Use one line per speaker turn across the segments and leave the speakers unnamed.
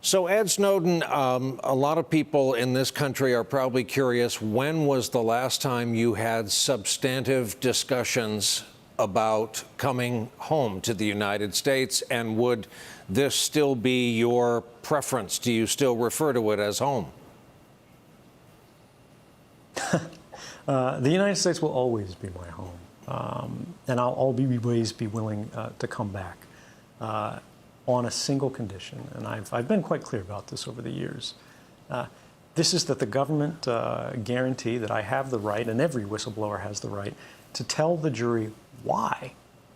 So, Ed Snowden, a lot of people in this country are probably curious, when was the last time you had substantive discussions about coming home to the United States? And would this still be your preference? Do you still refer to it as home?
The United States will always be my home, and I'll always be willing to come back on a single condition. And I've been quite clear about this over the years. This is that the government guarantee that I have the right, and every whistleblower has the right, to tell the jury why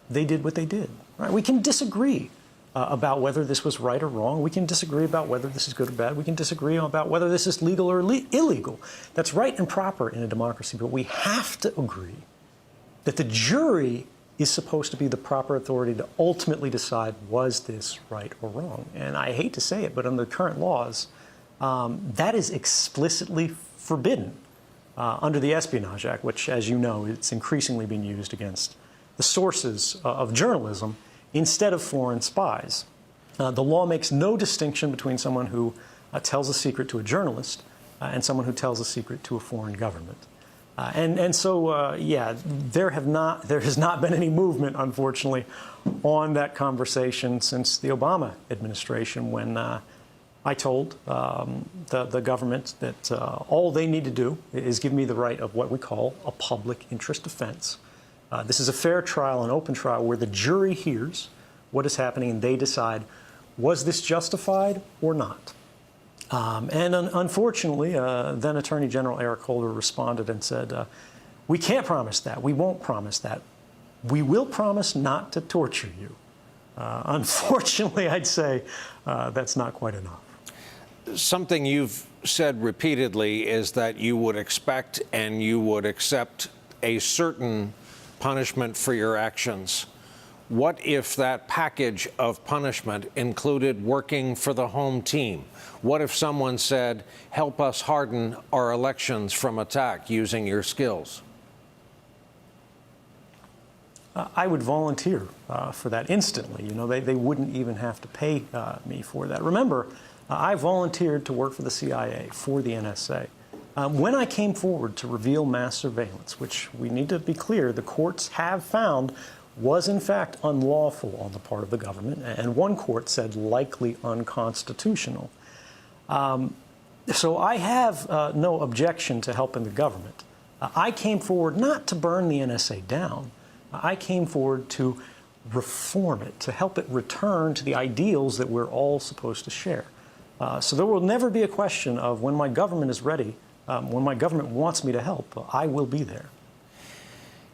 they did what they did. Right? We can disagree about whether this was right or wrong. We can disagree about whether this is good or bad. We can disagree about whether this is legal or illegal. That's right and proper in a democracy. But we have to agree that the jury is supposed to be the proper authority to ultimately decide, was this right or wrong? And I hate to say it, but under the current laws, that is explicitly forbidden under the Espionage Act, which, as you know, it's increasingly being used against the sources of journalism instead of foreign spies. The law makes no distinction between someone who tells a secret to a journalist and someone who tells a secret to a foreign government. So, yeah, there has not been any movement, unfortunately, on that conversation since the Obama administration, when I told the government that all they need to do is give me the right of what we call a public interest defense. This is a fair trial, an open trial, where the jury hears what is happening and they decide, was this justified or not? Unfortunately, then Attorney General Eric Holder responded and said, we can't promise that. We won't promise that. We will promise not to torture you. Unfortunately, I'd say that's not quite enough.
Something you've said repeatedly is that you would expect and you would accept a certain punishment for your actions. What if that package of punishment included working for the home team? What if someone said, help us harden our elections from attack using your skills?
I would volunteer for that instantly. You know, they wouldn't even have to pay me for that. Remember, I volunteered to work for the CIA, for the NSA. When I came forward to reveal mass surveillance, which we need to be clear, the courts have found was in fact unlawful on the part of the government, and one court said likely unconstitutional. So I have no objection to helping the government. I came forward not to burn the NSA down. I came forward to reform it, to help it return to the ideals that we're all supposed to share. So there will never be a question of when my government is ready, when my government wants me to help, I will be there.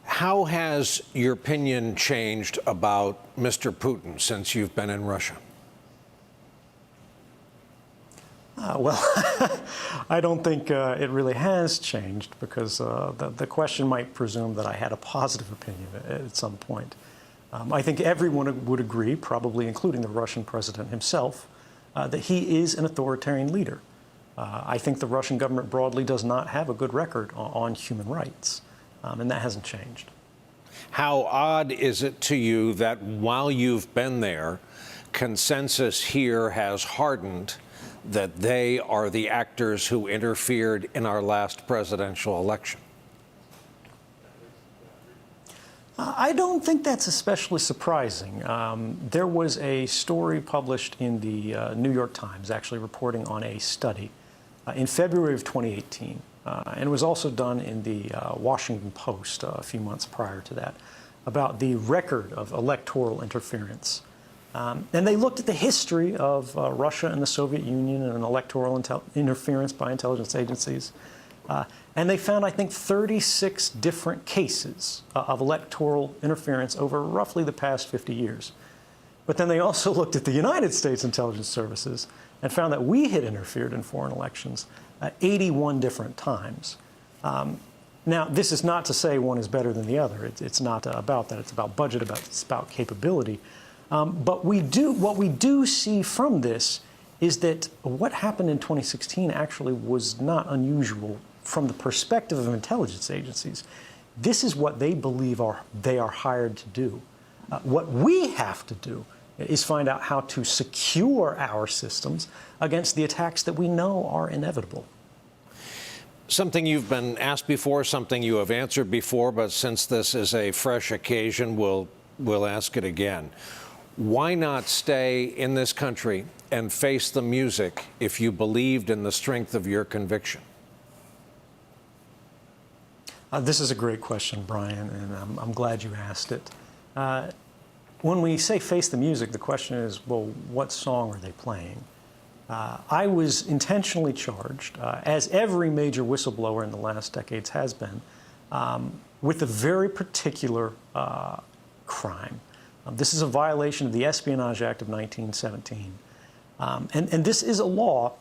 How has your opinion changed about Mr. Putin since you've been in Russia?
Well, I don't think it really has changed, because the question might presume that I had a positive opinion at some point. I think everyone would agree, probably including the Russian president himself, that he is an authoritarian leader. I think the Russian government broadly does not have a good record on human rights, and that hasn't changed.
How odd is it to you that while you've been there, consensus here has hardened that they are the actors who interfered in our last presidential election?
I don't think that's especially surprising. There was a story published in the New York Times, actually reporting on a study in February of 2018, and it was also done in the Washington Post a few months prior to that, about the record of electoral interference. And they looked at the history of Russia and the Soviet Union and electoral interference by intelligence agencies. And they found, I think, 36 different cases of electoral interference over roughly the past 50 years. But then they also looked at the United States intelligence services and found that we had interfered in foreign elections 81 different times. Now, this is not to say one is better than the other. It's not about that. It's about budget, it's about capability. But what we do see from this is that what happened in 2016 actually was not unusual from the perspective of intelligence agencies. This is what they believe they are hired to do. What we have to do is find out how to secure our systems against the attacks that we know are inevitable.
Something you've been asked before, something you have answered before, but since this is a fresh occasion, we'll ask it again. Why not stay in this country and face the music if you believed in the strength of your conviction?
This is a great question, Brian, and I'm glad you asked it. When we say face the music, the question is, well, what song are they playing? I was intentionally charged, as every major whistleblower in the last decades has been, with a very particular crime. This is a violation of the Espionage Act of 1917. And this is a law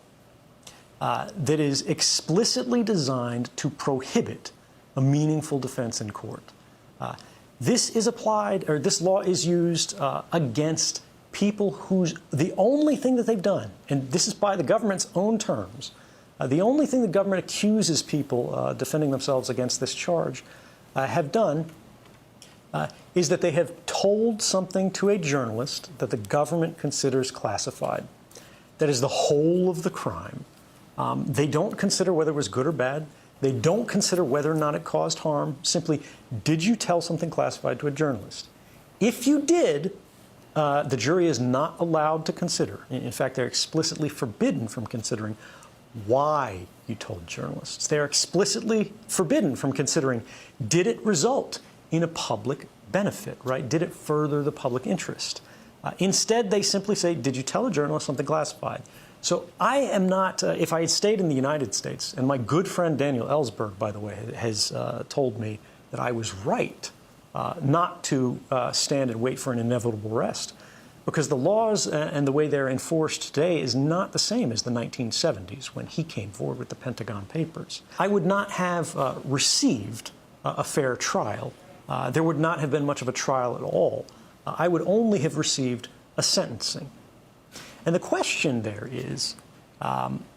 that is explicitly designed to prohibit a meaningful defense in court. This is applied, or this law is used against people whose, the only thing that they've done, and this is by the government's own terms, the only thing the government accuses people defending themselves against this charge have done is that they have told something to a journalist that the government considers classified. That is the whole of the crime. They don't consider whether it was good or bad. They don't consider whether or not it caused harm. Simply, did you tell something classified to a journalist? If you did, the jury is not allowed to consider. In fact, they're explicitly forbidden from considering why you told journalists. They're explicitly forbidden from considering, did it result in a public benefit, right? Did it further the public interest? Instead, they simply say, did you tell a journalist something classified? So I am not, if I had stayed in the United States, and my good friend Daniel Ellsberg, by the way, has told me that I was right not to stand and wait for an inevitable arrest, because the laws and the way they're enforced today is not the same as the 1970s when he came forward with the Pentagon Papers. I would not have received a fair trial. There would not have been much of a trial at all. I would only have received a sentencing. And the question there is,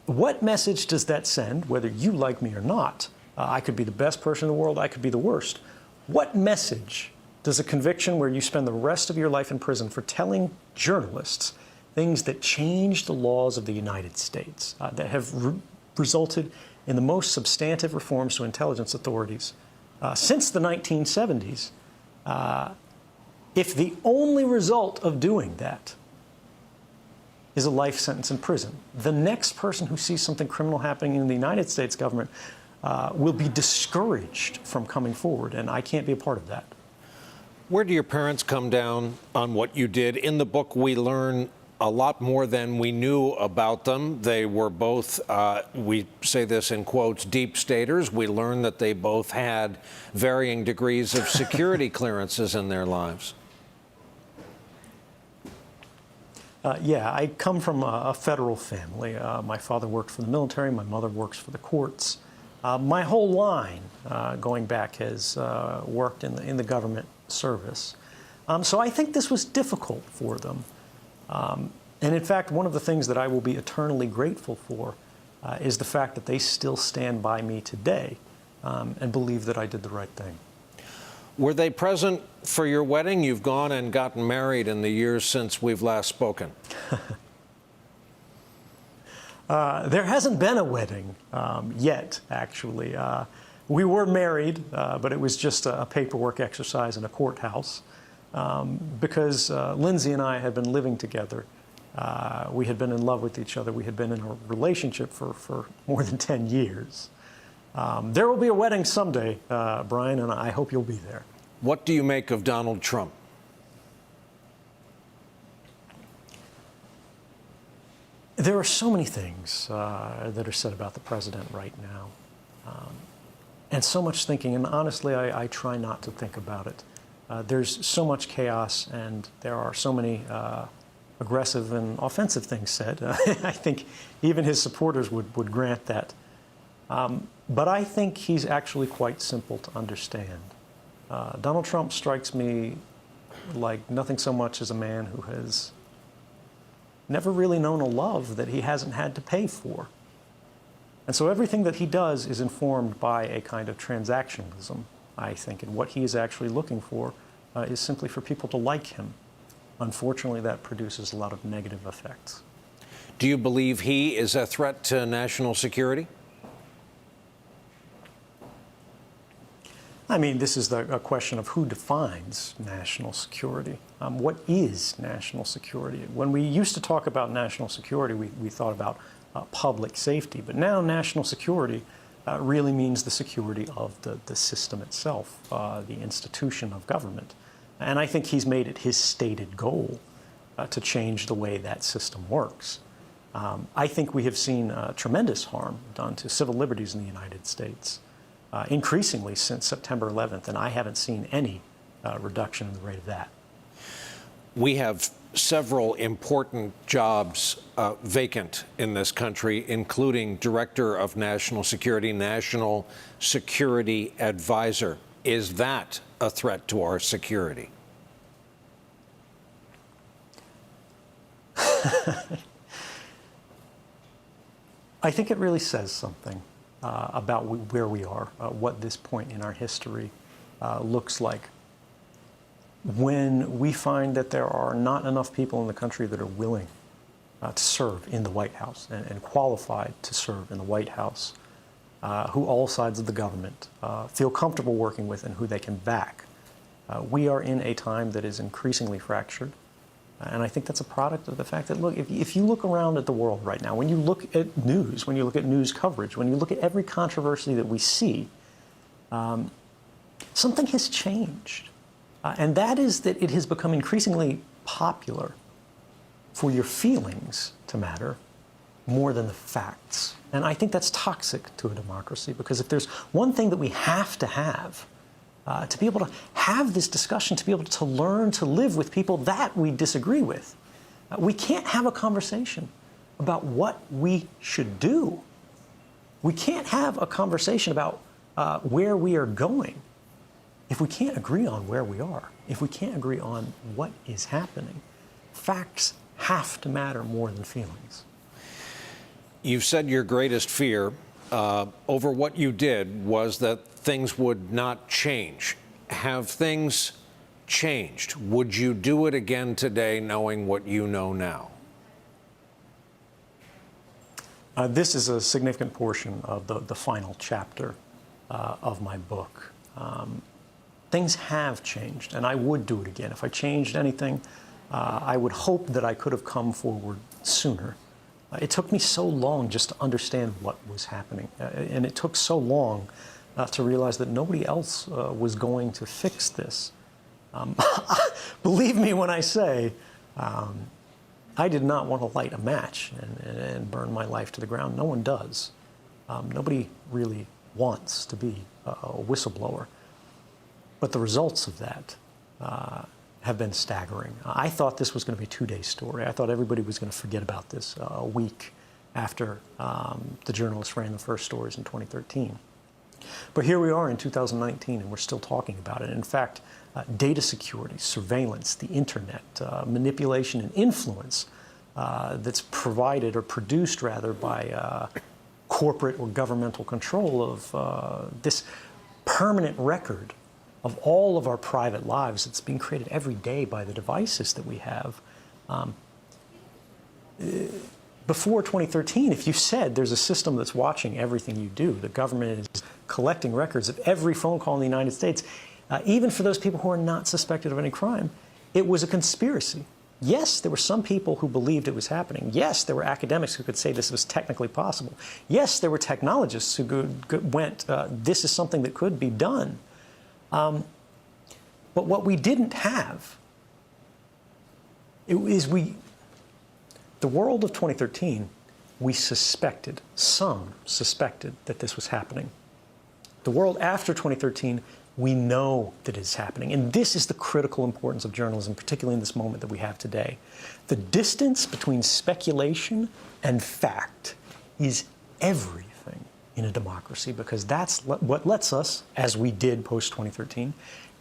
what message does that send, whether you like me or not? I could be the best person in the world, I could be the worst. What message does a conviction where you spend the rest of your life in prison for telling journalists things that change the laws of the United States, that have resulted in the most substantive reforms to intelligence authorities since the 1970s, if the only result of doing that is a life sentence in prison, the next person who sees something criminal happening in the United States government will be discouraged from coming forward, and I can't be a part of that.
Where do your parents come down on what you did? In the book, we learn a lot more than we knew about them. They were both, we say this in quotes, deep staters. We learn that they both had varying degrees of security clearances in their lives.
Yeah, I come from a federal family. My father worked for the military, my mother works for the courts. My whole line, going back, has worked in the government service. So I think this was difficult for them. And in fact, one of the things that I will be eternally grateful for is the fact that they still stand by me today and believe that I did the right thing.
Were they present for your wedding? You've gone and gotten married in the years since we've last spoken.
There hasn't been a wedding yet, actually. We were married, but it was just a paperwork exercise in a courthouse because Lindsay and I had been living together. We had been in love with each other. We had been in a relationship for more than 10 years. There will be a wedding someday, Brian, and I hope you'll be there.
What do you make of Donald Trump?
There are so many things that are said about the president right now, and so much thinking, and honestly, I try not to think about it. There's so much chaos, and there are so many aggressive and offensive things said. I think even his supporters would grant that. But I think he's actually quite simple to understand. Donald Trump strikes me like nothing so much as a man who has never really known a love that he hasn't had to pay for. And so everything that he does is informed by a kind of transactionalism, I think, and what he is actually looking for is simply for people to like him. unfortunately, that produces a lot of negative effects.
Do you believe he is a threat to national security?
I mean, this is a question of who defines national security. What is national security? When we used to talk about national security, we thought about public safety. But now national security really means the security of the system itself, the institution of government. And I think he's made it his stated goal to change the way that system works. I think we have seen tremendous harm done to civil liberties in the United States. Increasingly since September 11th, and I haven't seen any reduction in the rate of that.
We have several important jobs vacant in this country, including Director of National Security, National Security Advisor. Is that a threat to our security?
I think it really says something about where we are, what this point in our history looks like. When we find that there are not enough people in the country that are willing to serve in the White House and qualified to serve in the White House, who all sides of the government feel comfortable working with and who they can back, we are in a time that is increasingly fractured. And I think that's a product of the fact that, look, if you look around at the world right now, when you look at news, when you look at news coverage, when you look at every controversy that we see, something has changed. And that is that it has become increasingly popular for your feelings to matter more than the facts. And I think that's toxic to a democracy, because if there's one thing that we have to be able to have this discussion, to be able to learn to live with people that we disagree with. We can't have a conversation about what we should do. We can't have a conversation about where we are going if we can't agree on where we are, if we can't agree on what is happening. Facts have to matter more than feelings.
You've said your greatest fear over what you did was that things would not change. Have things changed? Would you do it again today knowing what you know now?
This is a significant portion of the final chapter of my book. Things have changed, and I would do it again. If I changed anything, I would hope that I could have come forward sooner. It took me so long just to understand what was happening, and it took so long to realize that nobody else was going to fix this. Believe me when I say, I did not want to light a match and burn my life to the ground. No one does. Nobody really wants to be a whistleblower. But the results of that have been staggering. I thought this was going to be a two-day story. I thought everybody was going to forget about this a week after the journalists ran the first stories in 2013. But here we are in 2019, and we're still talking about it. In fact, data security, surveillance, the internet, manipulation and influence that's provided or produced, rather, by corporate or governmental control of this permanent record of all of our private lives that's being created every day by the devices that we have. Before 2013, if you said there's a system that's watching everything you do, the government is collecting records of every phone call in the United States, even for those people who are not suspected of any crime, it was a conspiracy. Yes, there were some people who believed it was happening. Yes, there were academics who could say this was technically possible. Yes, there were technologists who went, this is something that could be done. But what we didn't have is the world of 2013, some suspected that this was happening. The world after 2013, we know that it's happening. And this is the critical importance of journalism, particularly in this moment that we have today. The distance between speculation and fact is everything in a democracy, because that's what lets us, as we did post-2013,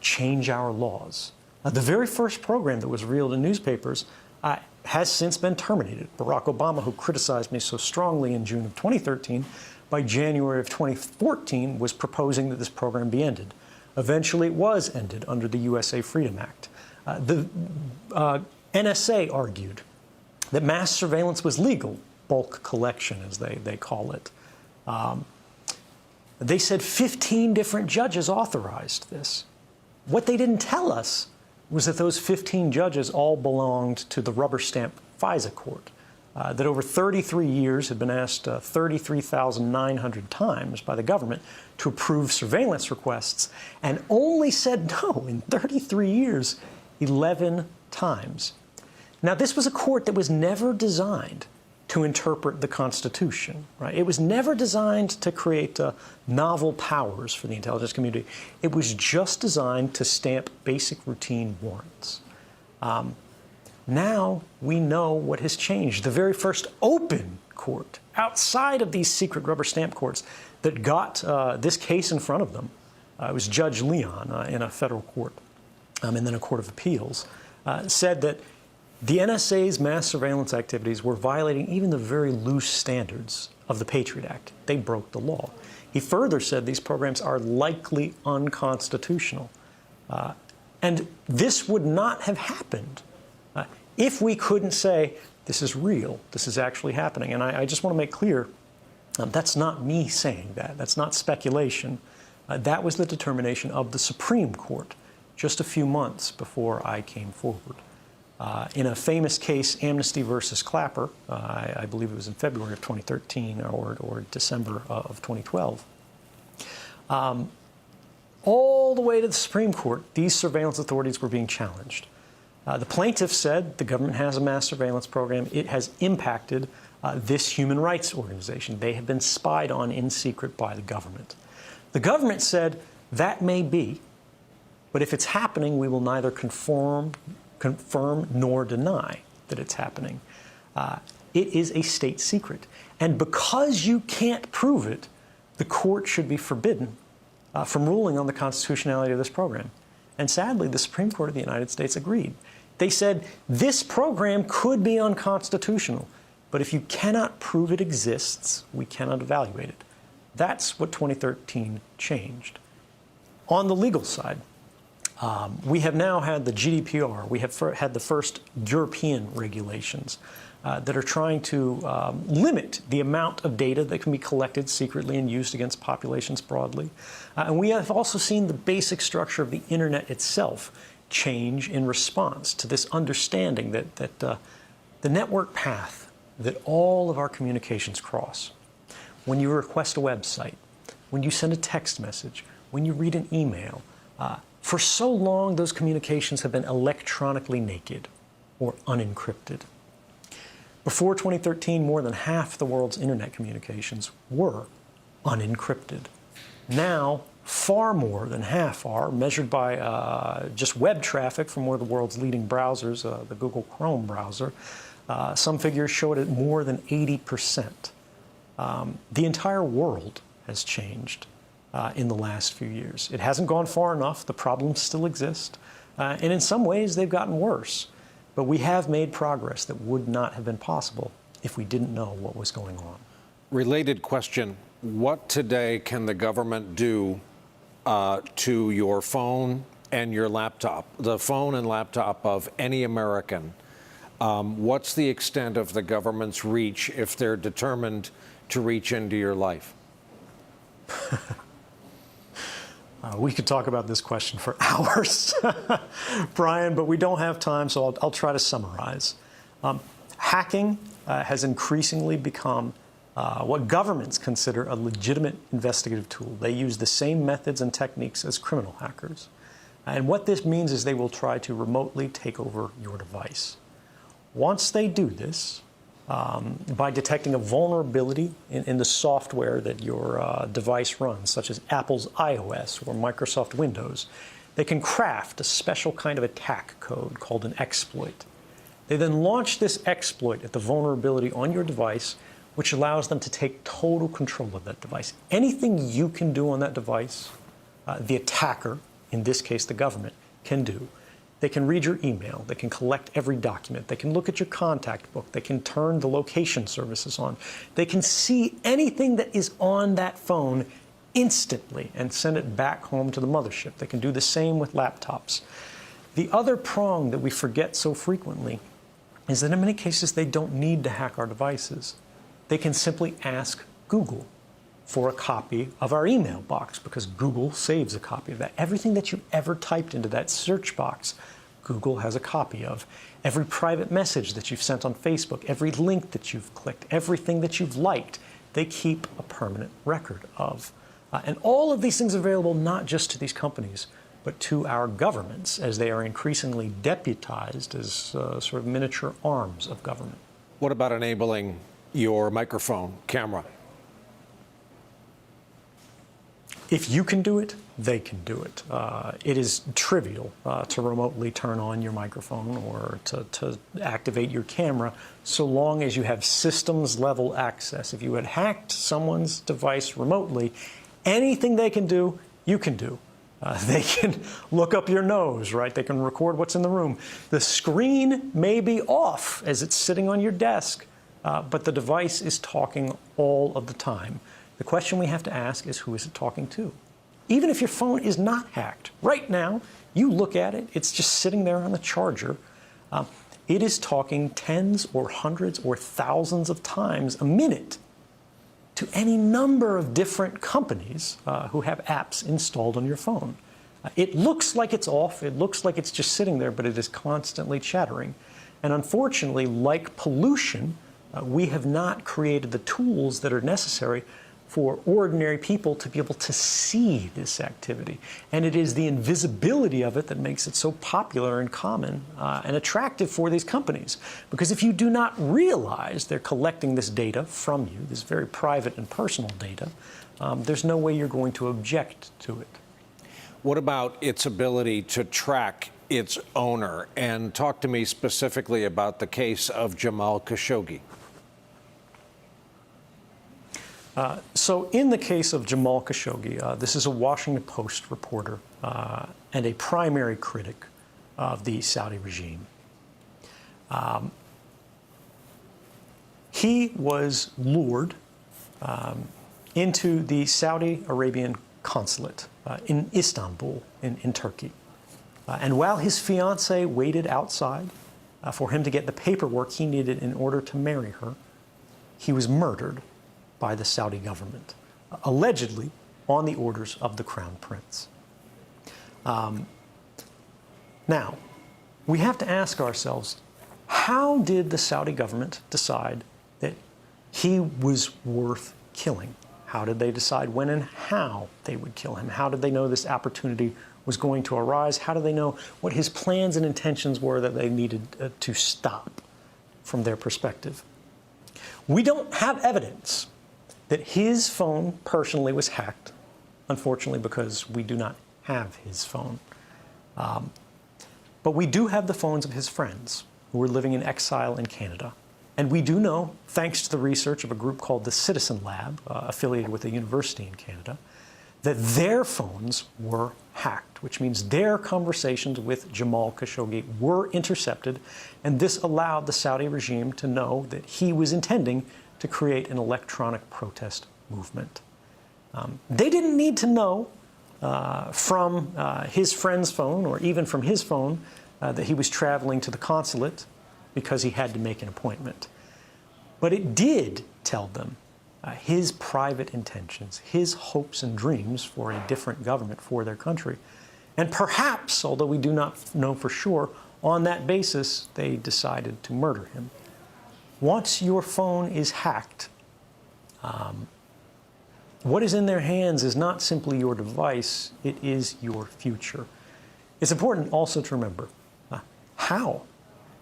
change our laws. The very first program that was revealed in newspapers has since been terminated. Barack Obama, who criticized me so strongly in June of 2013, by January of 2014 was proposing that this program be ended. Eventually it was ended under the USA Freedom Act. NSA argued that mass surveillance was legal, bulk collection as they call it. They said 15 different judges authorized this. What they didn't tell us was that those 15 judges all belonged to the rubber stamp FISA court, that over 33 years had been asked 33,900 times by the government to approve surveillance requests, and only said no in 33 years 11 times. Now, this was a court that was never designed to interpret the Constitution, right? It was never designed to create novel powers for the intelligence community. It was just designed to stamp basic routine warrants. Now we know what has changed. The very first open court outside of these secret rubber stamp courts that got this case in front of them, it was Judge Leon in a federal court and then a court of appeals, said that the NSA's mass surveillance activities were violating even the very loose standards of the Patriot Act. They broke the law. He further said these programs are likely unconstitutional. And this would not have happened if we couldn't say, this is real, this is actually happening. And I just want to make clear, that's not me saying that. That's not speculation. That was the determination of the Supreme Court just a few months before I came forward. In a famous case, Amnesty versus Clapper, I believe it was in February of 2013 or December of 2012, all the way to the Supreme Court, these surveillance authorities were being challenged. The plaintiffs said the government has a mass surveillance program. It has impacted this human rights organization. They have been spied on in secret by the government. The government said that may be, but if it's happening, we will neither confirm nor deny that it's happening. It is a state secret. And because you can't prove it, the court should be forbidden from ruling on the constitutionality of this program. And sadly, the Supreme Court of the United States agreed. They said this program could be unconstitutional, but if you cannot prove it exists, we cannot evaluate it. That's what 2013 changed. On the legal side, we have now had the GDPR. We have had the first European regulations that are trying to limit the amount of data that can be collected secretly and used against populations broadly. And we have also seen the basic structure of the internet itself change in response to this understanding that the network path that all of our communications cross, when you request a website, when you send a text message, when you read an email, for so long, those communications have been electronically naked or unencrypted. Before 2013, more than half the world's internet communications were unencrypted. Now, far more than half are, measured by just web traffic from one of the world's leading browsers, the Google Chrome browser. Some figures show it at more than 80%. The entire world has changed in the last few years. It hasn't gone far enough. The problems still exist. And in some ways, they've gotten worse. But we have made progress that would not have been possible if we didn't know what was going on.
Related question. What today can the government do to your phone and your laptop, the phone and laptop of any American? What's the extent of the government's reach if they're determined to reach into your life?
We could talk about this question for hours, Brian, but we don't have time, so I'll try to summarize. Hacking has increasingly become what governments consider a legitimate investigative tool. They use the same methods and techniques as criminal hackers. And what this means is they will try to remotely take over your device. Once they do this, by detecting a vulnerability in the software that your device runs, such as Apple's iOS or Microsoft Windows, they can craft a special kind of attack code called an exploit. They then launch this exploit at the vulnerability on your device, which allows them to take total control of that device. Anything you can do on that device, the attacker, in this case the government, can do. They can read your email. They can collect every document. They can look at your contact book. They can turn the location services on. They can see anything that is on that phone instantly and send it back home to the mothership. They can do the same with laptops. The other prong that we forget so frequently is that in many cases they don't need to hack our devices. They can simply ask Google for a copy of our email box, because Google saves a copy of that. Everything that you ever typed into that search box, Google has a copy of. Every private message that you've sent on Facebook, every link that you've clicked, everything that you've liked, they keep a permanent record of. And all of these things are available not just to these companies, but to our governments, as they are increasingly deputized as sort of miniature arms of government.
What about enabling your microphone camera?
If you can do it, they can do it. It is trivial to remotely turn on your microphone or to activate your camera, so long as you have systems-level access. If you had hacked someone's device remotely, anything they can do, you can do. They can look up your nose, right? They can record what's in the room. The screen may be off as it's sitting on your desk, but the device is talking all of the time. The question we have to ask is, who is it talking to? Even if your phone is not hacked, right now, you look at it, it's just sitting there on the charger. It is talking tens or hundreds or thousands of times a minute to any number of different companies who have apps installed on your phone. It looks like it's off, it looks like it's just sitting there, but it is constantly chattering. And unfortunately, like pollution, we have not created the tools that are necessary for ordinary people to be able to see this activity. And it is the invisibility of it that makes it so popular and common and attractive for these companies. Because if you do not realize they're collecting this data from you, this very private and personal data, there's no way you're going to object to it.
What about its ability to track its owner? And talk to me specifically about the case of Jamal Khashoggi.
So in the case of Jamal Khashoggi, this is a Washington Post reporter and a primary critic of the Saudi regime. He was lured into the Saudi Arabian consulate in Istanbul, in Turkey. And while his fiancée waited outside for him to get the paperwork he needed in order to marry her, he was murdered by the Saudi government, allegedly on the orders of the Crown Prince. Now, we have to ask ourselves, how did the Saudi government decide that he was worth killing? How did they decide when and how they would kill him? How did they know this opportunity was going to arise? How did they know what his plans and intentions were that they needed to stop from their perspective? We don't have evidence that his phone personally was hacked, unfortunately, because we do not have his phone. But we do have the phones of his friends who were living in exile in Canada. And we do know, thanks to the research of a group called the Citizen Lab, affiliated with a university in Canada, that their phones were hacked, which means their conversations with Jamal Khashoggi were intercepted, and this allowed the Saudi regime to know that he was intending to create an electronic protest movement. They didn't need to know from his friend's phone or even from his phone that he was traveling to the consulate because he had to make an appointment. But it did tell them his private intentions, his hopes and dreams for a different government for their country. And perhaps, although we do not know for sure, on that basis, they decided to murder him. Once your phone is hacked, what is in their hands is not simply your device, it is your future. It's important also to remember, how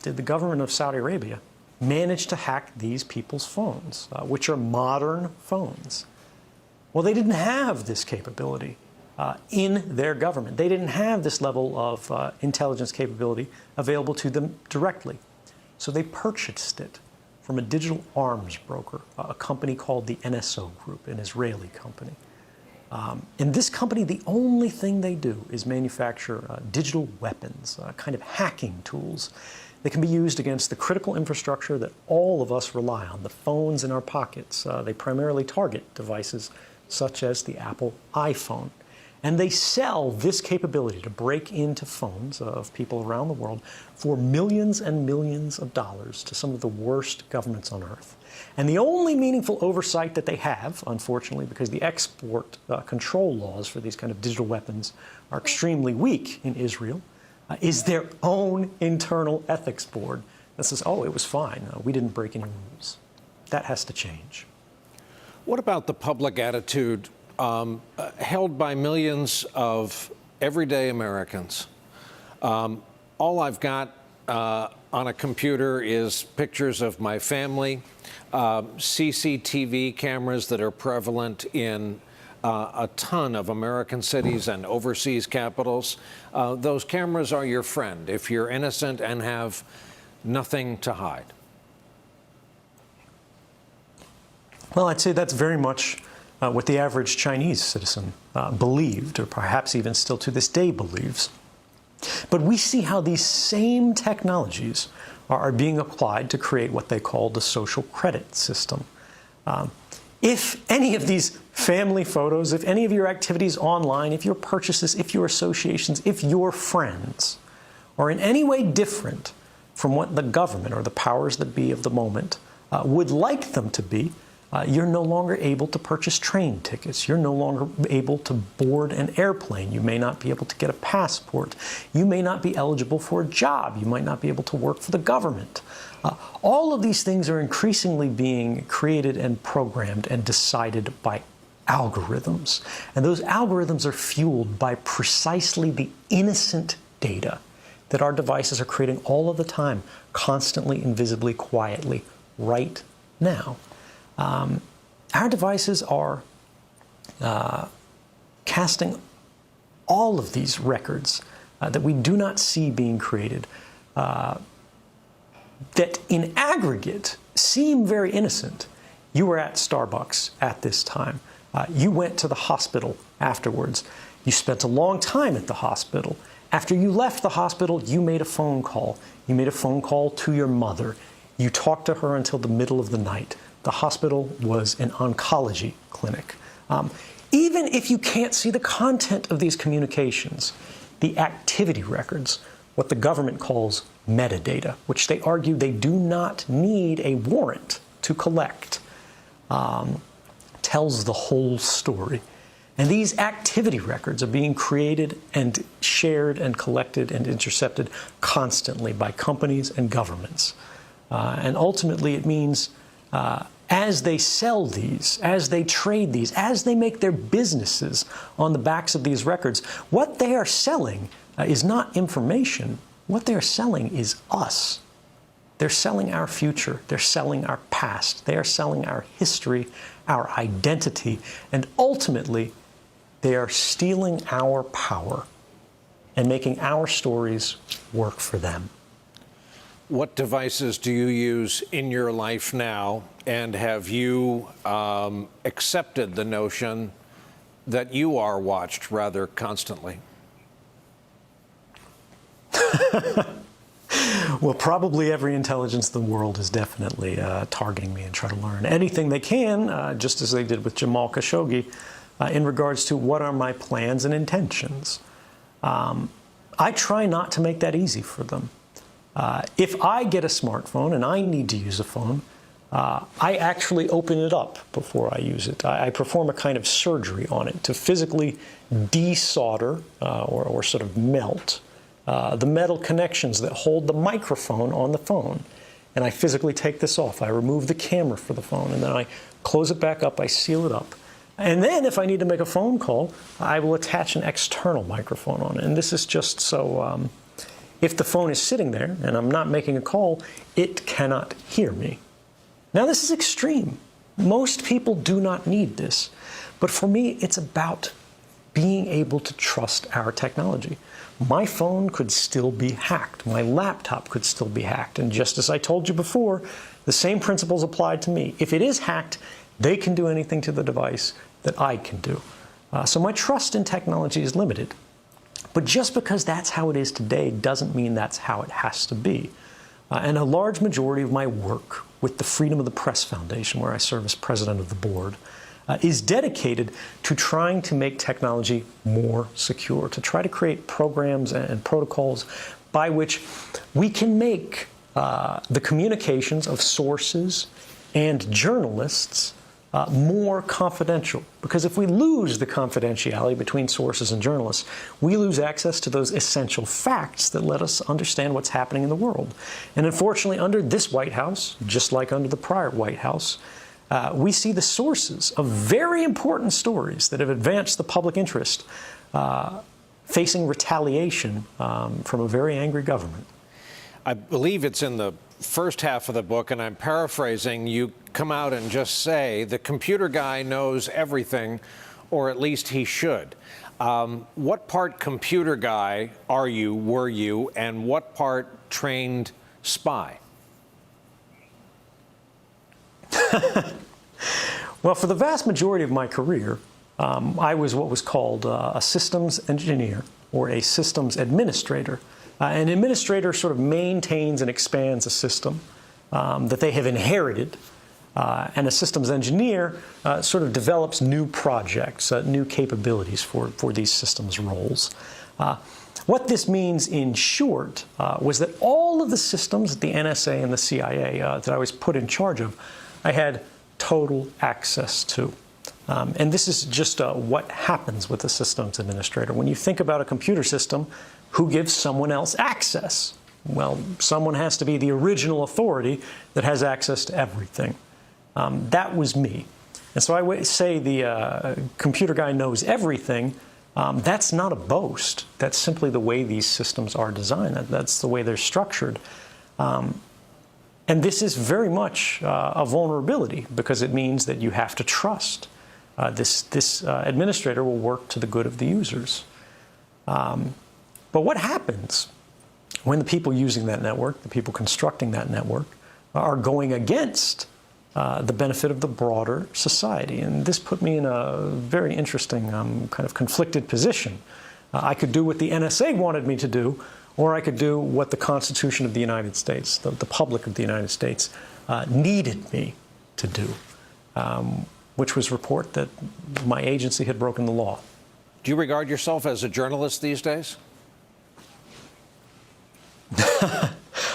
did the government of Saudi Arabia manage to hack these people's phones, which are modern phones? Well, they didn't have this capability in their government. They didn't have this level of intelligence capability available to them directly. So they purchased it from a digital arms broker, a company called the NSO Group, an Israeli company. In this company, the only thing they do is manufacture digital weapons, kind of hacking tools that can be used against the critical infrastructure that all of us rely on, the phones in our pockets. They primarily target devices such as the Apple iPhone. And they sell this capability to break into phones of people around the world for millions and millions of dollars to some of the worst governments on earth. And the only meaningful oversight that they have, unfortunately, because the export control laws for these kind of digital weapons are extremely weak in Israel, is their own internal ethics board that says, oh, it was fine. We didn't break any rules. That has to change.
What about the public attitude held by millions of everyday Americans? All I've got on a computer is pictures of my family, CCTV cameras that are prevalent in a ton of American cities and overseas capitals. Those cameras are your friend if you're innocent and have nothing to hide.
Well, I'd say that's very much what the average Chinese citizen believed, or perhaps even still to this day believes. But we see how these same technologies are being applied to create what they call the social credit system. If any of these family photos, if any of your activities online, if your purchases, if your associations, if your friends are in any way different from what the government or the powers that be of the moment would like them to be, you're no longer able to purchase train tickets. You're no longer able to board an airplane. You may not be able to get a passport. You may not be eligible for a job. You might not be able to work for the government. All of these things are increasingly being created and programmed and decided by algorithms. And those algorithms are fueled by precisely the innocent data that our devices are creating all of the time, constantly, invisibly, quietly, right now. Our devices are casting all of these records that we do not see being created, that in aggregate seem very innocent. You were at Starbucks at this time. You went to the hospital afterwards. You spent a long time at the hospital. After you left the hospital, you made a phone call. You made a phone call to your mother. You talked to her until the middle of the night. The hospital was an oncology clinic. Even if you can't see the content of these communications, the activity records, what the government calls metadata, which they argue they do not need a warrant to collect, tells the whole story. And these activity records are being created and shared and collected and intercepted constantly by companies and governments. And ultimately it means as they sell these, as they trade these, as they make their businesses on the backs of these records, what they are selling is not information. What they are selling is us. They're selling our future. They're selling our past. They are selling our history, our identity, and ultimately, they are stealing our power and making our stories work for them.
What devices do you use in your life now, and have you accepted the notion that you are watched rather constantly?
Well, probably every intelligence in the world is definitely targeting me and trying to learn anything they can, just as they did with Jamal Khashoggi, in regards to what are my plans and intentions. I try not to make that easy for them. If I get a smartphone and I need to use a phone, I actually open it up before I use it. I perform a kind of surgery on it to physically desolder or sort of melt the metal connections that hold the microphone on the phone. And I physically take this off. I remove the camera for the phone, and then I close it back up, I seal it up. And then if I need to make a phone call, I will attach an external microphone on it. And this is just so if the phone is sitting there and I'm not making a call, it cannot hear me. Now, this is extreme. Most people do not need this. But for me, it's about being able to trust our technology. My phone could still be hacked. My laptop could still be hacked. And just as I told you before, the same principles apply to me. If it is hacked, they can do anything to the device that I can do. So my trust in technology is limited. But just because that's how it is today doesn't mean that's how it has to be. And a large majority of my work with the Freedom of the Press Foundation, where I serve as president of the board, is dedicated to trying to make technology more secure, to try to create programs and protocols by which we can make the communications of sources and journalists more confidential. Because if we lose the confidentiality between sources and journalists, we lose access to those essential facts that let us understand what's happening in the world. And unfortunately, under this White House, just like under the prior White House, we see the sources of very important stories that have advanced the public interest facing retaliation from a very angry government.
I believe it's in the first half of the book, and I'm paraphrasing, you come out and just say, the computer guy knows everything, or at least he should. What part computer guy were you, and what part trained spy?
Well, for the vast majority of my career, I was what was called a systems engineer or a systems administrator. An administrator sort of maintains and expands a system that they have inherited, and a systems engineer sort of develops new projects, new capabilities for these systems roles. What this means in short was that all of the systems at the NSA and the CIA that I was put in charge of, I had total access to. And this is just what happens with a systems administrator. When you think about a computer system, who gives someone else access? Well, someone has to be the original authority that has access to everything. That was me. And so I would say the computer guy knows everything. That's not a boast. That's simply the way these systems are designed. That's the way they're structured. And this is very much a vulnerability, because it means that you have to trust. This administrator will work to the good of the users. But what happens when the people using that network, the people constructing that network, are going against the benefit of the broader society? And this put me in a very interesting kind of conflicted position. I could do what the NSA wanted me to do, or I could do what the Constitution of the United States, the public of the United States, needed me to do, which was report that my agency had broken the law.
Do you regard yourself as a journalist these days?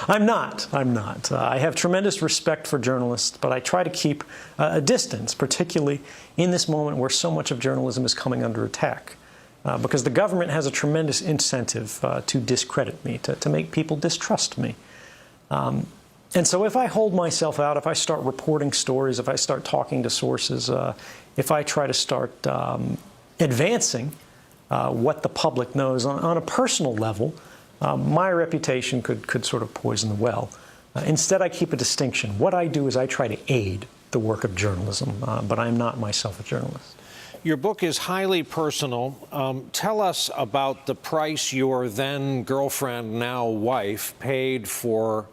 I'm not. I have tremendous respect for journalists, but I try to keep a distance, particularly in this moment where so much of journalism is coming under attack. Because the government has a tremendous incentive to discredit me, to make people distrust me. And so if I hold myself out, if I start reporting stories, if I start talking to sources, if I try to start advancing what the public knows on a personal level, my reputation could sort of poison the well. Instead, I keep a distinction. What I do is I try to aid the work of journalism, but I'm not myself a journalist.
Your book is highly personal. Tell us about the price your then girlfriend, now wife, paid for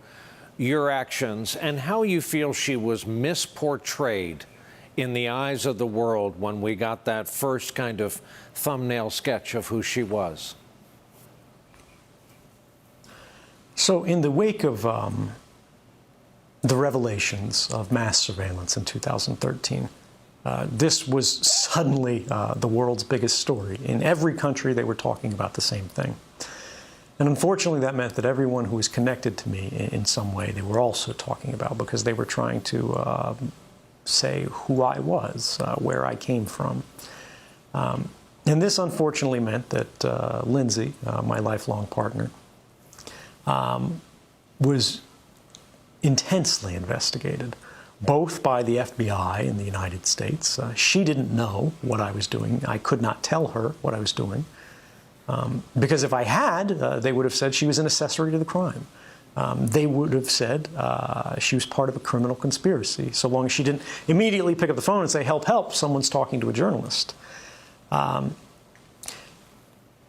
your actions, and how you feel she was misportrayed in the eyes of the world when we got that first kind of thumbnail sketch of who she was.
So in the wake of the revelations of mass surveillance in 2013, this was suddenly the world's biggest story. In every country, they were talking about the same thing. And unfortunately, that meant that everyone who was connected to me in some way, they were also talking about, because they were trying to say who I was, where I came from. And this unfortunately meant that Lindsay, my lifelong partner, was intensely investigated, both by the FBI in the United States. She didn't know what I was doing. I could not tell her what I was doing, because if I had, they would have said she was an accessory to the crime. They would have said she was part of a criminal conspiracy, so long as she didn't immediately pick up the phone and say, help, help, someone's talking to a journalist.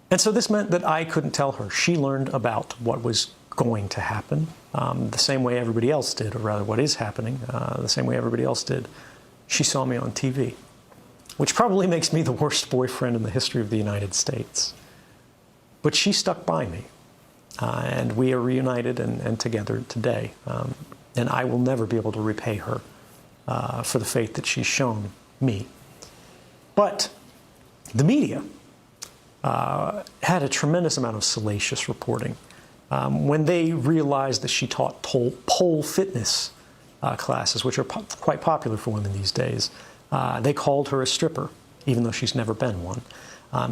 And so this meant that I couldn't tell her. She learned about what was going to happen the same way everybody else did, or rather what is happening the same way everybody else did. She saw me on TV, which probably makes me the worst boyfriend in the history of the United States. But she stuck by me, and we are reunited and together today. And I will never be able to repay her for the faith that she's shown me. But the media had a tremendous amount of salacious reporting. When they realized that she taught pole fitness classes, which are quite popular for women these days, they called her a stripper, even though she's never been one.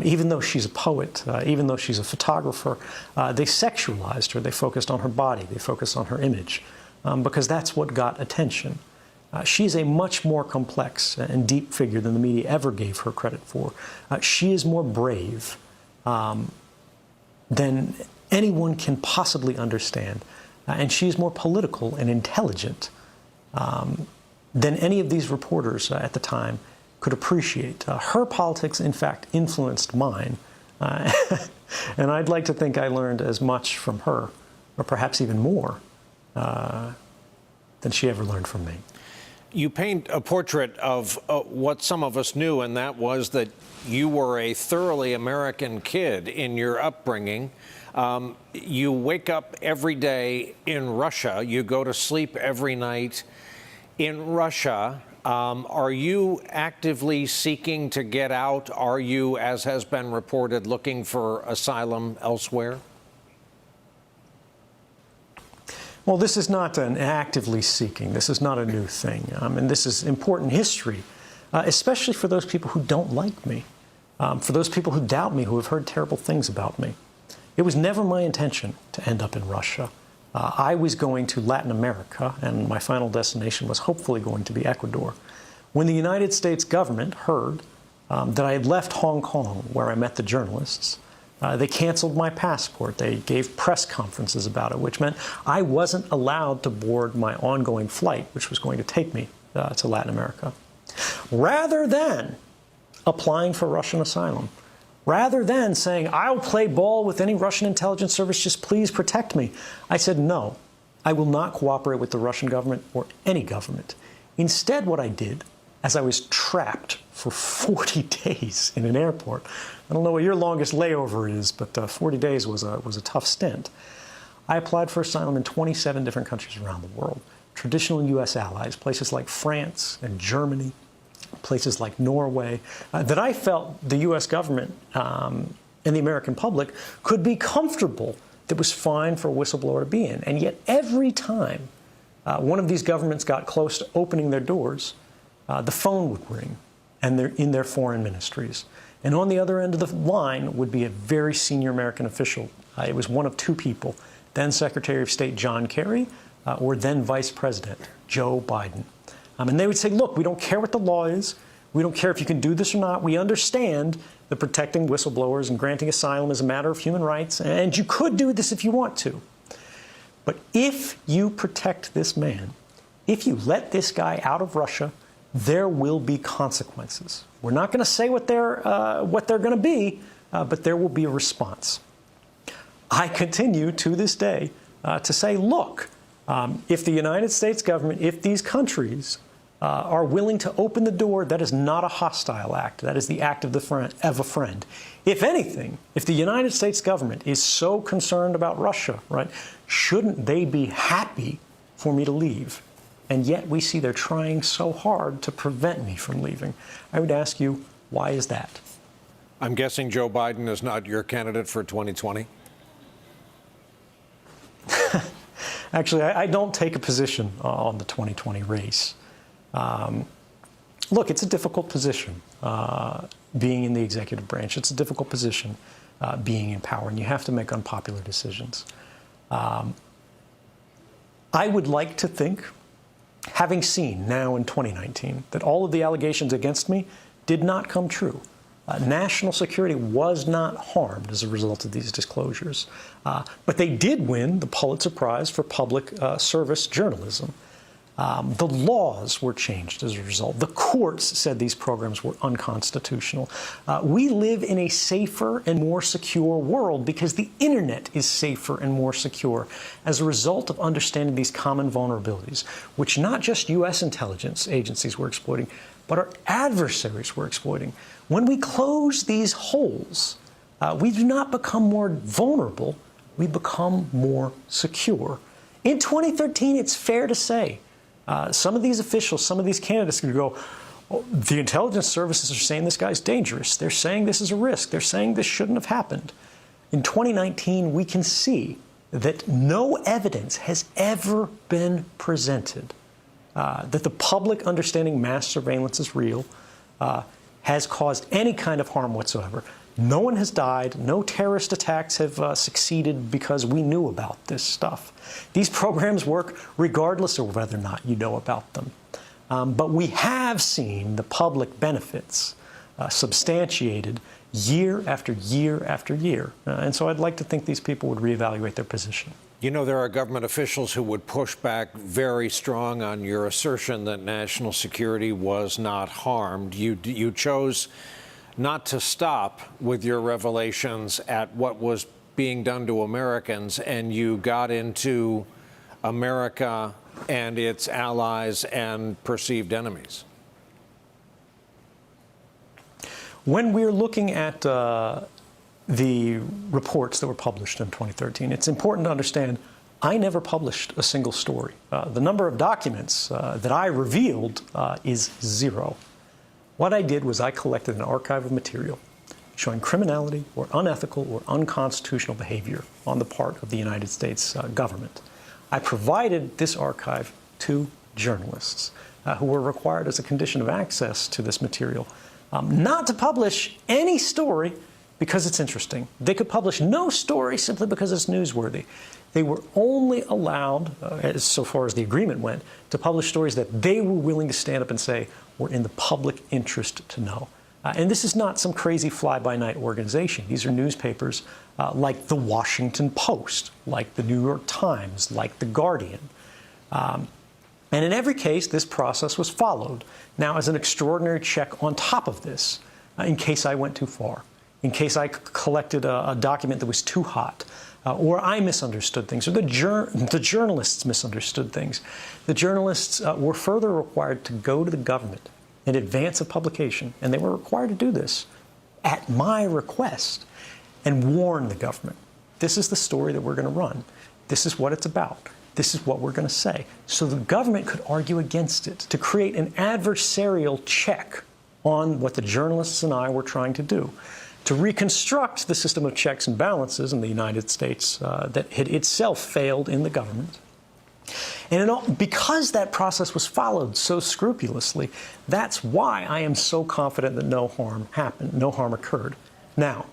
Even though she's a poet, even though she's a photographer, they sexualized her. They focused on her body. They focused on her image, because that's what got attention. She's a much more complex and deep figure than the media ever gave her credit for. She is more brave than anyone can possibly understand. And she's more political and intelligent than any of these reporters at the time could appreciate. Her politics, in fact, influenced mine. And I'd like to think I learned as much from her, or perhaps even more, than she ever learned from me.
You paint a portrait of what some of us knew, and that was that you were a thoroughly American kid in your upbringing. You wake up every day in Russia. You go to sleep every night in Russia. Are you actively seeking to get out? Are you, as has been reported, looking for asylum elsewhere?
Well, this is not an actively seeking. This is not a new thing. And this is important history, especially for those people who don't like me, for those people who doubt me, who have heard terrible things about me. It was never my intention to end up in Russia. I was going to Latin America, and my final destination was hopefully going to be Ecuador. When the United States government heard that I had left Hong Kong, where I met the journalists, they canceled my passport. They gave press conferences about it, which meant I wasn't allowed to board my ongoing flight, which was going to take me to Latin America. Rather than applying for Russian asylum, rather than saying, I'll play ball with any Russian intelligence service, just please protect me, I said, no, I will not cooperate with the Russian government or any government. Instead, what I did, as I was trapped for 40 days in an airport, I don't know what your longest layover is, but 40 days was a tough stint. I applied for asylum in 27 different countries around the world, traditional U.S. allies, places like France and Germany, places like Norway, that I felt the U.S. government and the American public could be comfortable that was fine for a whistleblower to be in. And yet every time one of these governments got close to opening their doors, the phone would ring, and they're in their foreign ministries. And on the other end of the line would be a very senior American official. It was one of two people, then Secretary of State John Kerry or then Vice President Joe Biden. And they would say, look, we don't care what the law is. We don't care if you can do this or not. We understand that protecting whistleblowers and granting asylum is a matter of human rights, and you could do this if you want to. But if you protect this man, if you let this guy out of Russia, there will be consequences. We're not going to say what they're going to be, but there will be a response. I continue to this day to say, look, if the United States government, if these countries are willing to open the door, that is not a hostile act. That is the act of a friend. If anything, if the United States government is so concerned about Russia, right, shouldn't they be happy for me to leave? And yet we see they're trying so hard to prevent me from leaving. I would ask you, why is that?
I'm guessing Joe Biden is not your candidate for 2020?
Actually, I don't take a position on the 2020 race. Look, it's a difficult position, being in the executive branch. It's a difficult position, being in power, and you have to make unpopular decisions. I would like to think, having seen now in 2019 that all of the allegations against me did not come true. National security was not harmed as a result of these disclosures. But they did win the Pulitzer Prize for public service journalism. The laws were changed as a result. The courts said these programs were unconstitutional. We live in a safer and more secure world because the internet is safer and more secure as a result of understanding these common vulnerabilities, which not just U.S. intelligence agencies were exploiting, but our adversaries were exploiting. When we close these holes, we do not become more vulnerable, we become more secure. In 2013, it's fair to say, some of these officials, some of these candidates could go, The intelligence services are saying this guy's dangerous. They're saying this is a risk. They're saying this shouldn't have happened. In 2019, we can see that no evidence has ever been presented that the public understanding mass surveillance is real has caused any kind of harm whatsoever. No one has died. No terrorist attacks have succeeded because we knew about this stuff. These programs work regardless of whether or not you know about them. But we have seen the public benefits substantiated year after year after year. And so I'd like to think these people would reevaluate their position.
You know, there are government officials who would push back very strong on your assertion that national security was not harmed. You chose not to stop with your revelations at what was being done to Americans, and you got into America and its allies and perceived enemies.
When we're looking at the reports that were published in 2013, it's important to understand I never published a single story. The number of documents that I revealed is 0. What I did was I collected an archive of material showing criminality or unethical or unconstitutional behavior on the part of the United States government. I provided this archive to journalists who were required as a condition of access to this material not to publish any story because it's interesting. They could publish no story simply because it's newsworthy. They were only allowed, so far as the agreement went, to publish stories that they were willing to stand up and say were in the public interest to know. And this is not some crazy fly-by-night organization. These are newspapers like the Washington Post, like the New York Times, like the Guardian. And in every case, this process was followed. Now, as an extraordinary check on top of this, in case I went too far, in case I collected a document that was too hot, or I misunderstood things, or the journalists misunderstood things, the journalists were further required to go to the government in advance of publication, and they were required to do this at my request and warn the government. This is the story that we're going to run. This is what it's about. This is what we're going to say. So the government could argue against it to create an adversarial check on what the journalists and I were trying to do, to reconstruct the system of checks and balances in the United States that had itself failed in the government. And because that process was followed so scrupulously, that's why I am so confident that no harm happened, no harm occurred. Now,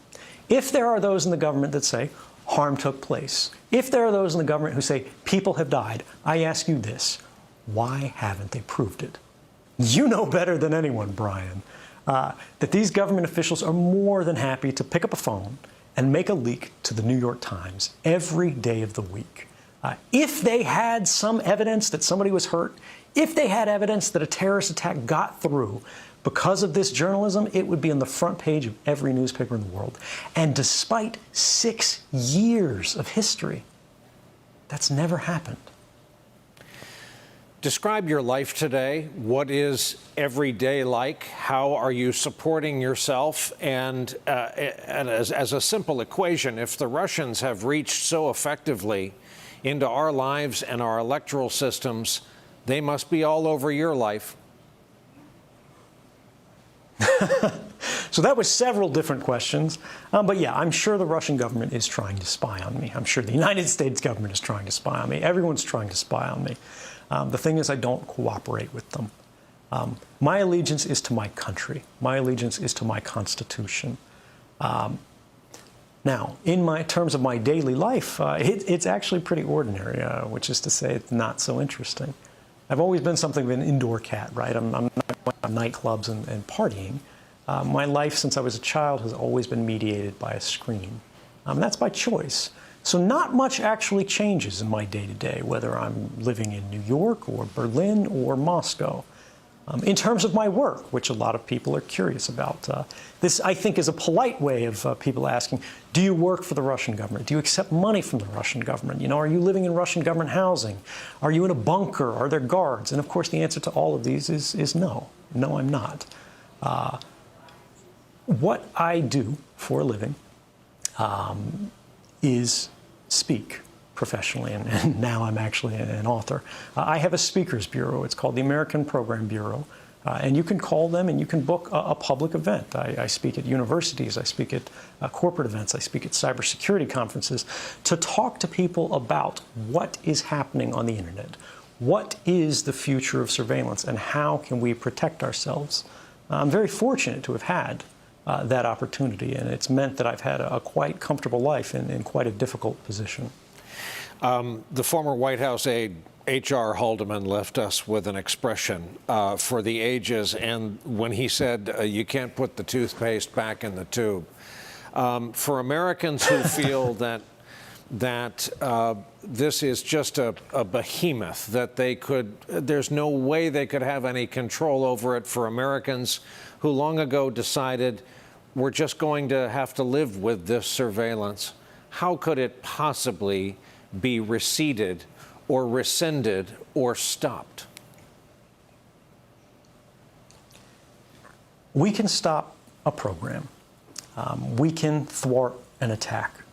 if there are those in the government that say harm took place, if there are those in the government who say people have died, I ask you this: why haven't they proved it? You know better than anyone, Brian, that these government officials are more than happy to pick up a phone and make a leak to the New York Times every day of the week. If they had some evidence that somebody was hurt, if they had evidence that a terrorist attack got through because of this journalism, it would be on the front page of every newspaper in the world. And despite 6 years of history, that's never happened.
Describe your life today. What is every day like? How are you supporting yourself? And as a simple equation, if the Russians have reached so effectively into our lives and our electoral systems, they must be all over your life.
So that was several different questions. But yeah, I'm sure the Russian government is trying to spy on me. I'm sure the United States government is trying to spy on me. Everyone's trying to spy on me. The thing is, I don't cooperate with them. My allegiance is to my country. My allegiance is to my Constitution. Now, in terms of my daily life, it's actually pretty ordinary, which is to say it's not so interesting. I've always been something of an indoor cat, right? I'm not going to nightclubs and partying. My life since I was a child has always been mediated by a screen. That's by choice. So not much actually changes in my day-to-day, whether I'm living in New York or Berlin or Moscow. In terms of my work, which a lot of people are curious about, this, I think, is a polite way of people asking, do you work for the Russian government? Do you accept money from the Russian government? You know, are you living in Russian government housing? Are you in a bunker? Are there guards? And of course, the answer to all of these is no. No, I'm not. What I do for a living is speak professionally, and now I'm actually an author. I have a speakers bureau. It's called the American Program Bureau. And you can call them and you can book a public event. I speak at universities, I speak at corporate events, I speak at cybersecurity conferences to talk to people about what is happening on the internet. What is the future of surveillance and how can we protect ourselves? I'm very fortunate to have had that opportunity, and it's meant that I've had a quite comfortable life in quite a difficult position.
The former White House aide, H.R. Haldeman, left us with an expression for the ages, and when he said, you can't put the toothpaste back in the tube. For Americans who feel that this is just a behemoth, that there's no way they could have any control over it, for Americans who long ago decided we're just going to have to live with this surveillance, how could it possibly be receded or rescinded or stopped?
We can stop a program. We can thwart an attack.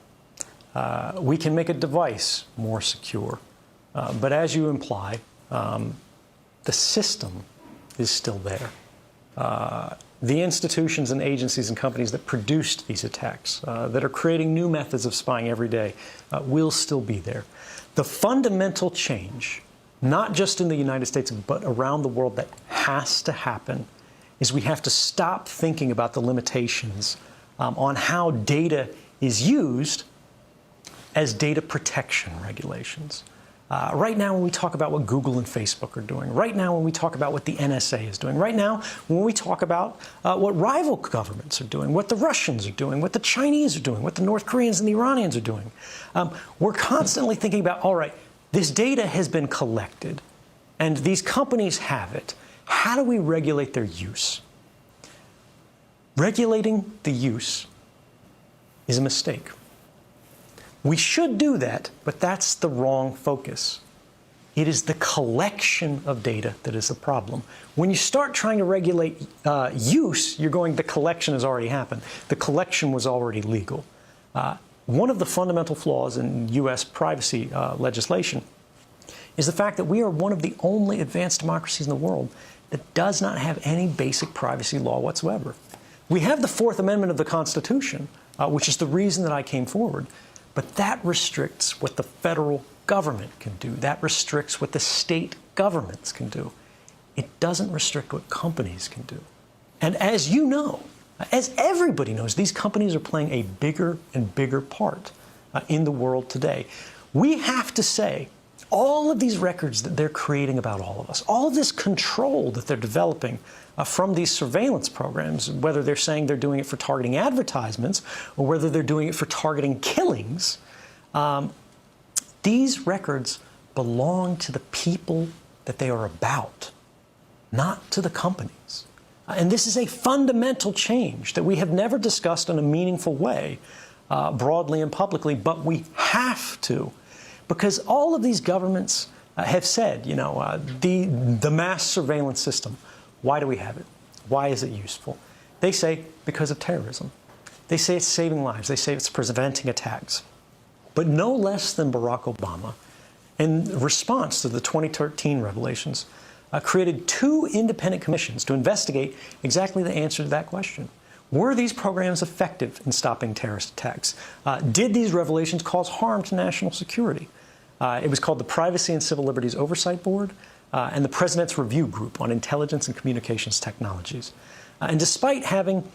We can make a device more secure. But as you imply, the system is still there. The institutions and agencies and companies that produced these attacks, that are creating new methods of spying every day, will still be there. The fundamental change, not just in the United States, but around the world, that has to happen is we have to stop thinking about the limitations on how data is used as data protection regulations. Right now, when we talk about what Google and Facebook are doing, right now when we talk about what the NSA is doing, right now when we talk about what rival governments are doing, what the Russians are doing, what the Chinese are doing, what the North Koreans and the Iranians are doing, we're constantly thinking about, all right, this data has been collected and these companies have it. How do we regulate their use? Regulating the use is a mistake. We should do that, but that's the wrong focus. It is the collection of data that is the problem. When you start trying to regulate use, you're going, the collection has already happened. The collection was already legal. One of the fundamental flaws in U.S. privacy legislation is the fact that we are one of the only advanced democracies in the world that does not have any basic privacy law whatsoever. We have the Fourth Amendment of the Constitution, which is the reason that I came forward. But that restricts what the federal government can do. That restricts what the state governments can do. It doesn't restrict what companies can do. And as you know, as everybody knows, these companies are playing a bigger and bigger part in the world today. We have to say, all of these records that they're creating about all of us, all of this control that they're developing from these surveillance programs, whether they're saying they're doing it for targeting advertisements or whether they're doing it for targeting killings, these records belong to the people that they are about, not to the companies. And this is a fundamental change that we have never discussed in a meaningful way, broadly and publicly, but we have to. Because all of these governments have said, you know, the mass surveillance system, why do we have it? Why is it useful? They say because of terrorism. They say it's saving lives. They say it's preventing attacks. But no less than Barack Obama, in response to the 2013 revelations, created 2 independent commissions to investigate exactly the answer to that question. Were these programs effective in stopping terrorist attacks? Did these revelations cause harm to national security? It was called the Privacy and Civil Liberties Oversight Board and the President's Review Group on Intelligence and Communications Technologies. And despite having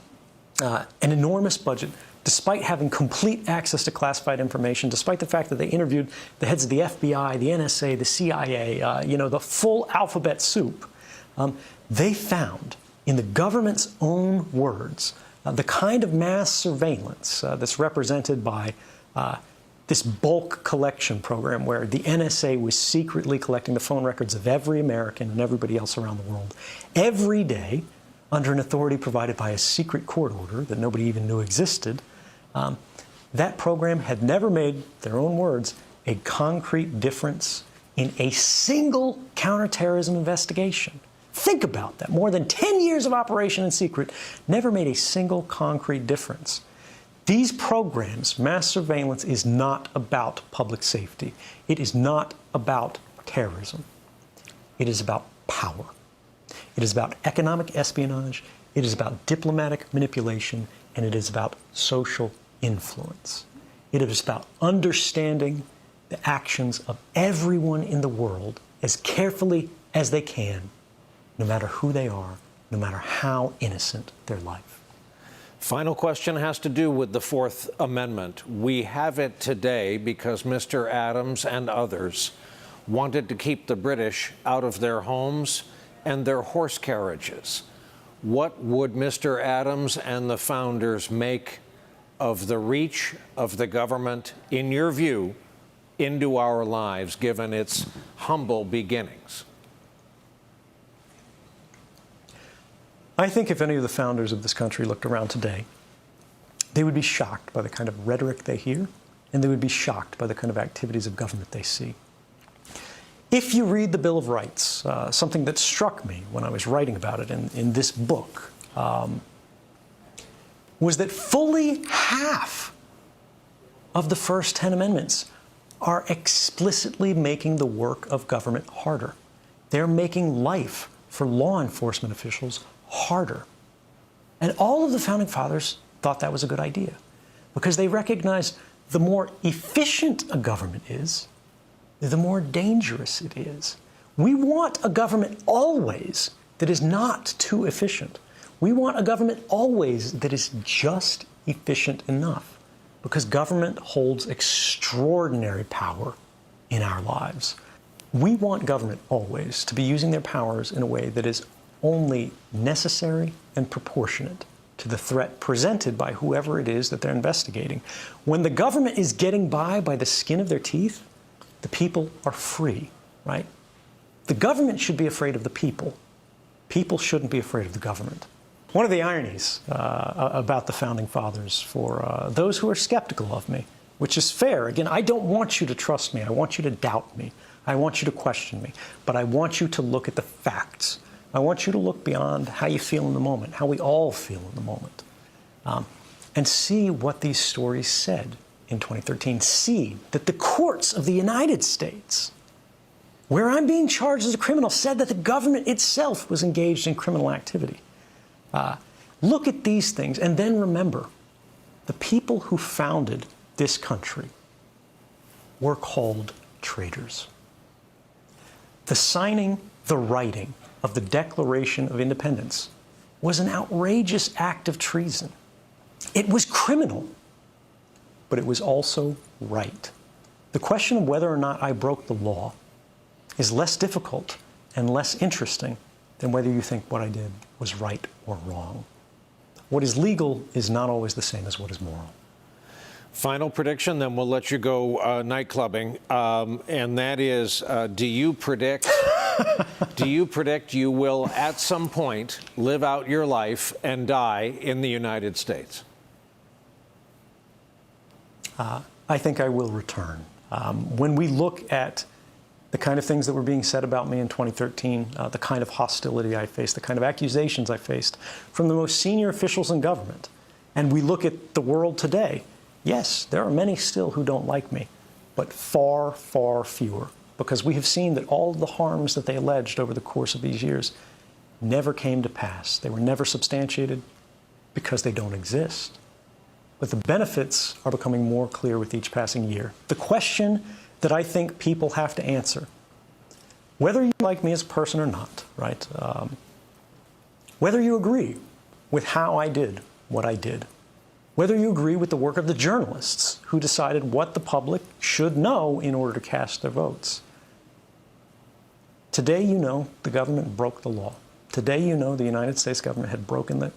an enormous budget, despite having complete access to classified information, despite the fact that they interviewed the heads of the FBI, the NSA, the CIA, you know, the full alphabet soup, they found, in the government's own words, the kind of mass surveillance that's represented by this bulk collection program where the NSA was secretly collecting the phone records of every American and everybody else around the world every day under an authority provided by a secret court order that nobody even knew existed. That program had never made, their own words, a concrete difference in a single counterterrorism investigation. Think about that. More than 10 years of operation in secret never made a single concrete difference. These programs, mass surveillance, is not about public safety. It is not about terrorism. It is about power. It is about economic espionage, it is about diplomatic manipulation, and it is about social influence. It is about understanding the actions of everyone in the world as carefully as they can, no matter who they are, no matter how innocent their life.
Final question has to do with the Fourth Amendment. We have it today because Mr. Adams and others wanted to keep the British out of their homes and their horse carriages. What would Mr. Adams and the founders make of the reach of the government, in your view, into our lives, given its humble beginnings?
I think if any of the founders of this country looked around today, they would be shocked by the kind of rhetoric they hear, and they would be shocked by the kind of activities of government they see. If you read the Bill of Rights, something that struck me when I was writing about it in this book was that fully half of the first 10 amendments are explicitly making the work of government harder. They're making life for law enforcement officials harder. And all of the Founding Fathers thought that was a good idea because they recognized the more efficient a government is, the more dangerous it is. We want a government always that is not too efficient. We want a government always that is just efficient enough, because government holds extraordinary power in our lives. We want government always to be using their powers in a way that is only necessary and proportionate to the threat presented by whoever it is that they're investigating. When the government is getting by the skin of their teeth, the people are free, right? The government should be afraid of the people. People shouldn't be afraid of the government. One of the ironies about the Founding Fathers, for those who are skeptical of me, which is fair, again, I don't want you to trust me. I want you to doubt me. I want you to question me. But I want you to look at the facts. I want you to look beyond how you feel in the moment, how we all feel in the moment, and see what these stories said in 2013. See that the courts of the United States, where I'm being charged as a criminal, said that the government itself was engaged in criminal activity. Look at these things and then remember, the people who founded this country were called traitors. The signing, the writing of the Declaration of Independence was an outrageous act of treason. It was criminal, but it was also right. The question of whether or not I broke the law is less difficult and less interesting than whether you think what I did was right or wrong. What is legal is not always the same as what is moral.
Final prediction, then we'll let you go night clubbing, and that is, do you predict you will at some point live out your life and die in the United States?
I think I will return. When we look at the kind of things that were being said about me in 2013, the kind of hostility I faced, the kind of accusations I faced from the most senior officials in government, and we look at the world today, yes, there are many still who don't like me, but far, far fewer, because we have seen that all of the harms that they alleged over the course of these years never came to pass. They were never substantiated because they don't exist. But the benefits are becoming more clear with each passing year. The question that I think people have to answer, whether you like me as a person or not, right? Whether you agree with how I did what I did, whether you agree with the work of the journalists who decided what the public should know in order to cast their votes. Today, you know the government broke the law. Today, you know the United States government had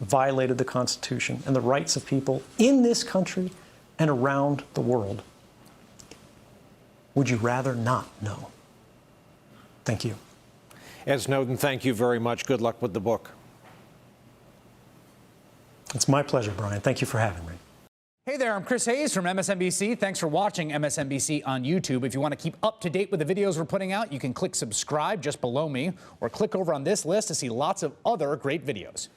violated the Constitution and the rights of people in this country and around the world. Would you rather not know? Thank you.
Ed Snowden, thank you very much. Good luck with the book.
It's my pleasure, Brian. Thank you for having me.
Hey there, I'm Chris Hayes from MSNBC. Thanks for watching MSNBC on YouTube. If you want to keep up to date with the videos we're putting out, you can click subscribe just below me or click over on this list to see lots of other great videos.